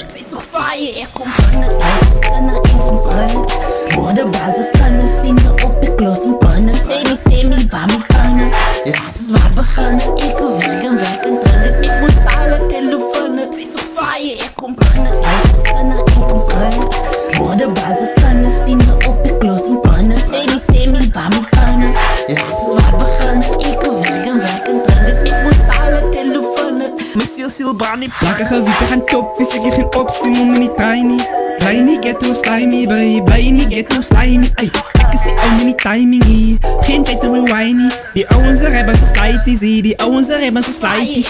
Sei so fire, acompanha as cana acompanha. Voor de basis staan zien we op de klos en pannen. Semi, waar me pannen. Laat eens waar beginnen. Ik wil werken, drinken. Ik moet zalen, telefonen. Sei so fire, acompanha as cana acompanha. Voor de basis staan zien we op de klos en pannen. Semi, waar me pannen. Laat eens waar beginnen. Ik wil werken, drinken. Ik moet zalen, telefonen. Mijn ziel brand niet plakkige wieten gaan top. Wist ik je geen optie, moet me niet tiny. Blij niet get no slimy, blij niet get no slimy. Ay, ik zie al me niet timing hier. Geen tijd te rewinding. Die ouwen ze hebben zo slijties, die ouwen ze hebben zo slijties.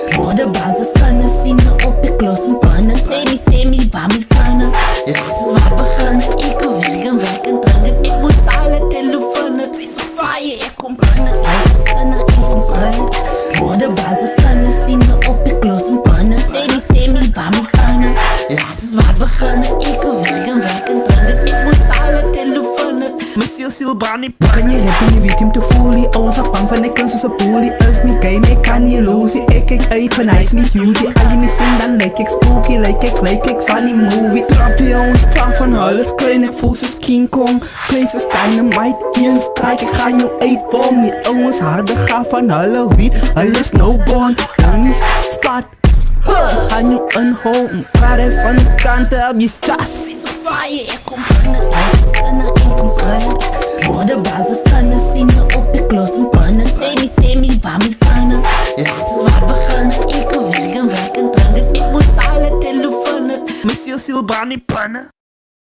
Voor de basis staan zien we op de klos en pannen. Semi, waar me pannen. Laat eens waar beginnen. Ik wil werken, drinken. Ik moet zalen, telefonen. Sei so fire, ik kom pannen. Voor de basis staan zien we op de klos en pannen. Semi, waar me pannen. Laat eens waar beginnen. Ik wil werken, drinken. Ik moet zalen, telefonen. Mijn ziel brand niet Kan je rappen, je weet hem te voelen. Ons bang van de kans zoals een polie. Als me kei, me kan niet lozen. Ik kijk uit van nice met beauty. Als je me zin, dan lijk ik spooky. Lijk ik funny movie. Trap je ons, trap van alles klein. Ik voel zoals King Kong. Kleins verstaan de mic, die een strijk. Ik ga jou uitbom. Je ouwens harder gaan van alle wiet. Alles snowboard, jongens, splat. Gaan je inhouden, praten van de kanten op je stas. Sei so fire, ik kom pannen. Als cana acompanha. Voor de basis staan zien we op de klos en pannen. Semi, waar me pannen. Laat eens waar beginnen. Ik wil werken, drinken. Ik moet zalen, telefonen. Mijn ziel brand niet pannen.